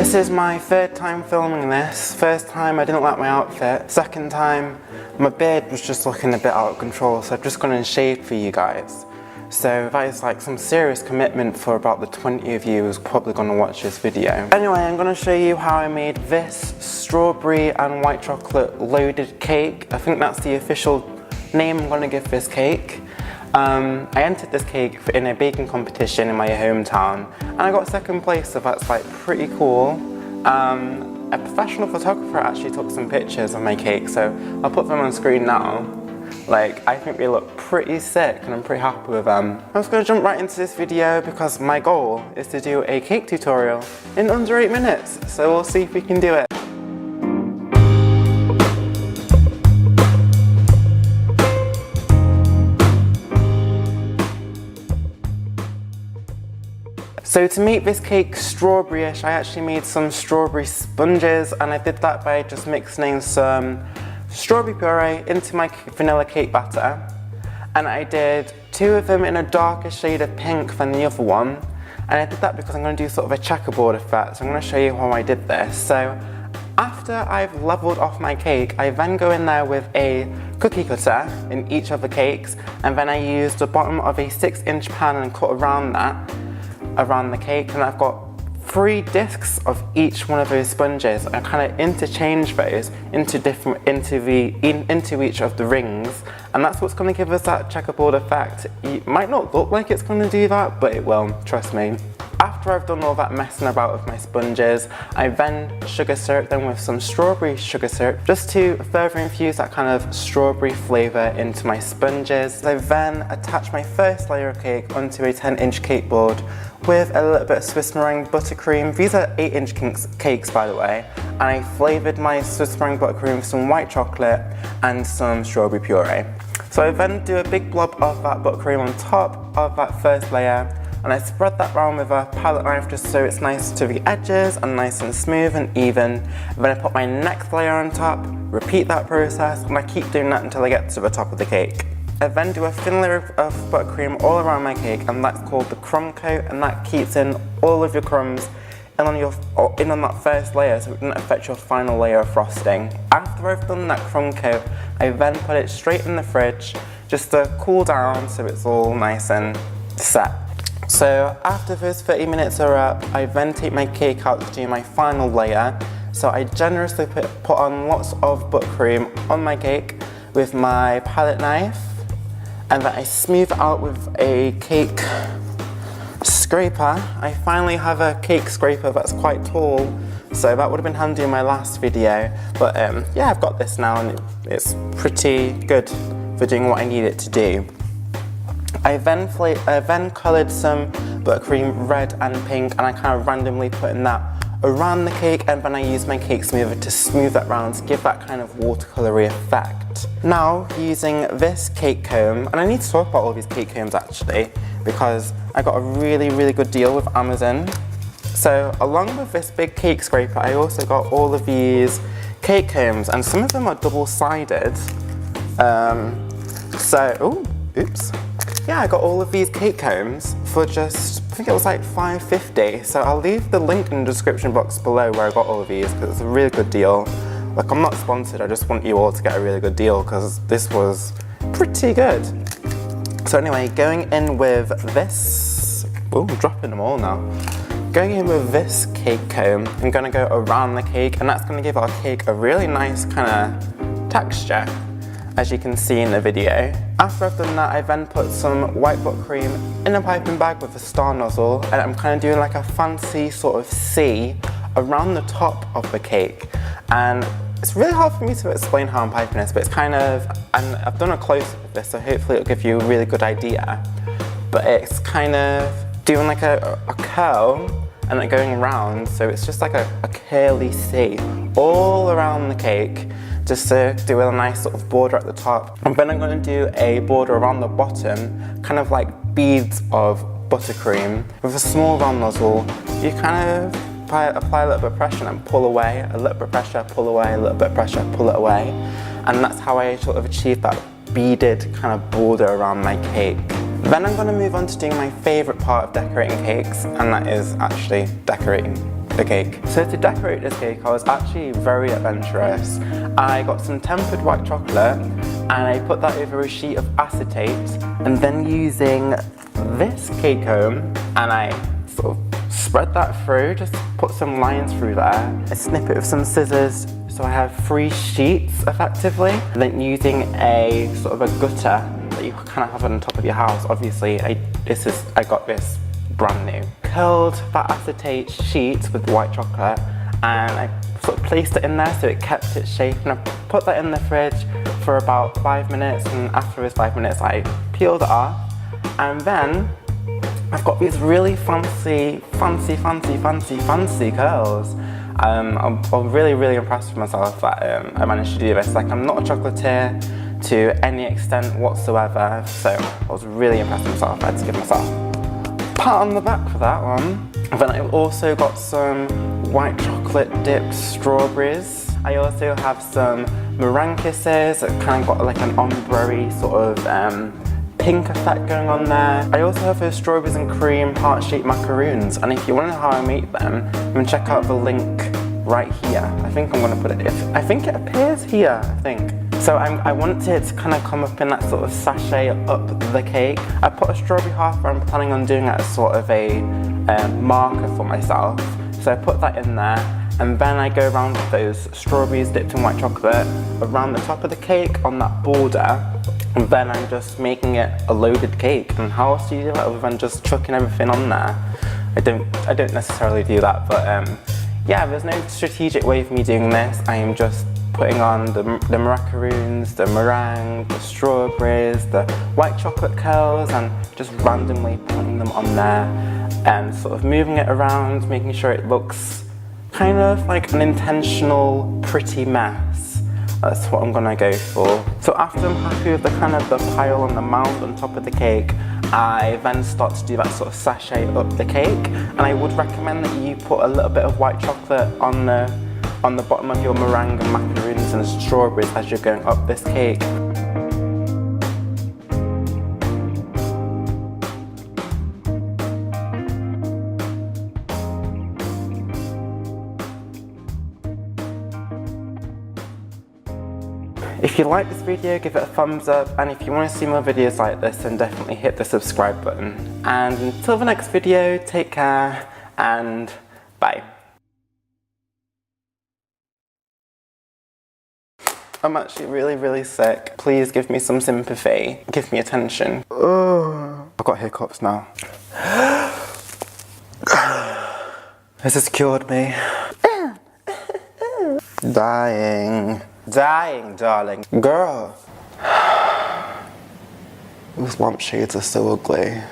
This is my third time filming this. First time I didn't like my outfit. Second time my beard was just looking a bit out of control, so I've just gone and shaved for you guys. So that is like some serious commitment for about the 20 of you who's probably going to watch this video. Anyway, I'm going to show you how I made this strawberry and white chocolate loaded cake. I think that's the official name I'm going to give this cake. I entered this cake in a baking competition in my hometown and I got second place, so that's like pretty cool. A professional photographer actually took some pictures of my cake, so I'll put them on screen now. Like, I think they look pretty sick and I'm pretty happy with them. I'm just going to jump right into this video because my goal is to do a cake tutorial in under 8 minutes, so we'll see if we can do it. So to make this cake strawberryish, I actually made some strawberry sponges, and I did that by just mixing some strawberry puree into my vanilla cake batter. And I did 2 of them in a darker shade of pink than the other one. And I did that because I'm going to do sort of a checkerboard effect, so I'm going to show you how I did this. So after I've leveled off my cake, I then go in there with a cookie cutter in each of the cakes, and then I use the bottom of a 6-inch pan and cut around the cake, and I've got 3 discs of each one of those sponges. I kind of interchange those into each of the rings, and that's what's going to give us that checkerboard effect. It might not look like it's going to do that, but it will, trust me. After I've done all that messing about with my sponges, I then sugar syrup them with some strawberry sugar syrup just to further infuse that kind of strawberry flavour into my sponges. I then attach my first layer of cake onto a 10-inch cake board with a little bit of Swiss meringue buttercream. These are 8-inch cakes, by the way, and I flavoured my Swiss meringue buttercream with some white chocolate and some strawberry puree. So I then do a big blob of that buttercream on top of that first layer, and I spread that around with a palette knife just so it's nice to the edges and nice and smooth and even. And then I put my next layer on top, repeat that process, and I keep doing that until I get to the top of the cake. I then do a thin layer of buttercream all around my cake, and that's called the Crumb Coat, and that keeps in all of your crumbs in on that first layer, so it doesn't affect your final layer of frosting. After I've done that Crumb Coat, I then put it straight in the fridge just to cool down so it's all nice and set. So after those 30 minutes are up, I then take my cake out to do my final layer. So I generously put on lots of buttercream on my cake with my palette knife, and then I smooth it out with a cake scraper. I finally have a cake scraper that's quite tall, so that would have been handy in my last video. But yeah, I've got this now and it's pretty good for doing what I need it to do. I then coloured some buttercream red and pink, and I kind of randomly put in that around the cake, and then I use my cake smoother to smooth that round to give that kind of watercolory effect. Now, using this cake comb, and I need to talk about all these cake combs actually, because I got a really good deal with Amazon. So along with this big cake scraper, I also got all of these cake combs, and some of them are double-sided. Yeah, I got all of these cake combs for just, I think it was like $5.50. So I'll leave the link in the description box below where I got all of these, because it's a really good deal. Like, I'm not sponsored, I just want you all to get a really good deal because this was pretty good. So anyway, going in with this, I'm dropping them all now. Going in with this cake comb, I'm gonna go around the cake, and that's gonna give our cake a really nice kind of texture, as you can see in the video. After I've done that, I then put some white buttercream in a piping bag with a star nozzle, and I'm kind of doing like a fancy sort of C around the top of the cake. And it's really hard for me to explain how I'm piping this, but it's kind of, and I've done a close-up of this, so hopefully it'll give you a really good idea. But it's kind of doing like a curl and then going around, so it's just like a curly C all around the cake, just to do a nice sort of border at the top. And then I'm going to do a border around the bottom, kind of like beads of buttercream. With a small round nozzle, you kind of apply a little bit of pressure and pull away, a little bit of pressure, pull away, a little bit of pressure, pull it away. And that's how I sort of achieve that beaded kind of border around my cake. Then I'm going to move on to doing my favourite part of decorating cakes, and that is actually decorating the cake. So to decorate this cake, I was actually very adventurous. I got some tempered white chocolate and I put that over a sheet of acetate, and then using this cake home, and I sort of spread that through, just put some lines through there, a snippet of some scissors, so I have 3 sheets effectively, and then using a sort of a gutter that you kind of have on top of your house. Obviously, I got this brand new. Curled that acetate sheet with white chocolate, and I sort of placed it in there so it kept its shape, and I put that in the fridge for about 5 minutes, and after those 5 minutes I peeled it off, and then I've got these really fancy curls. I'm really impressed with myself that I managed to do this. Like, I'm not a chocolatier to any extent whatsoever, so I was really impressed with myself. I had to give myself a pat on the back for that one. And then I've also got some white chocolate dipped strawberries. I also have some meringue kisses that kind of got like an ombre sort of pink effect going on there. I also have those strawberries and cream heart-shaped macaroons, and if you want to know how I make them, you can check out the link right here. I think I'm going to put it, I think it appears here, I think. So I want it to kind of come up in that sort of sachet up the cake. I put a strawberry heart, but I'm planning on doing that as sort of a marker for myself. So I put that in there, and then I go around with those strawberries dipped in white chocolate around the top of the cake on that border. And then I'm just making it a loaded cake. And how else do you do that other than just chucking everything on there? I don't necessarily do that, but yeah, there's no strategic way of me doing this. I am just putting on the macaroons, the meringue, the strawberries, the white chocolate curls, and just randomly putting them on there and sort of moving it around, making sure it looks kind of like an intentional pretty mess. That's what I'm gonna go for. So after I'm happy with the kind of the pile and the mound on top of the cake, I then start to do that sort of sachet up the cake. And I would recommend that you put a little bit of white chocolate on the bottom of your meringue and macaroons and strawberries as you're going up this cake. If you like this video, give it a thumbs up, and if you want to see more videos like this, then definitely hit the subscribe button. And until the next video, take care and bye. I'm actually really sick. Please give me some sympathy. Give me attention. Oh, I've got hiccups now. This has cured me. Dying, darling. Girl. Those lampshades are so ugly.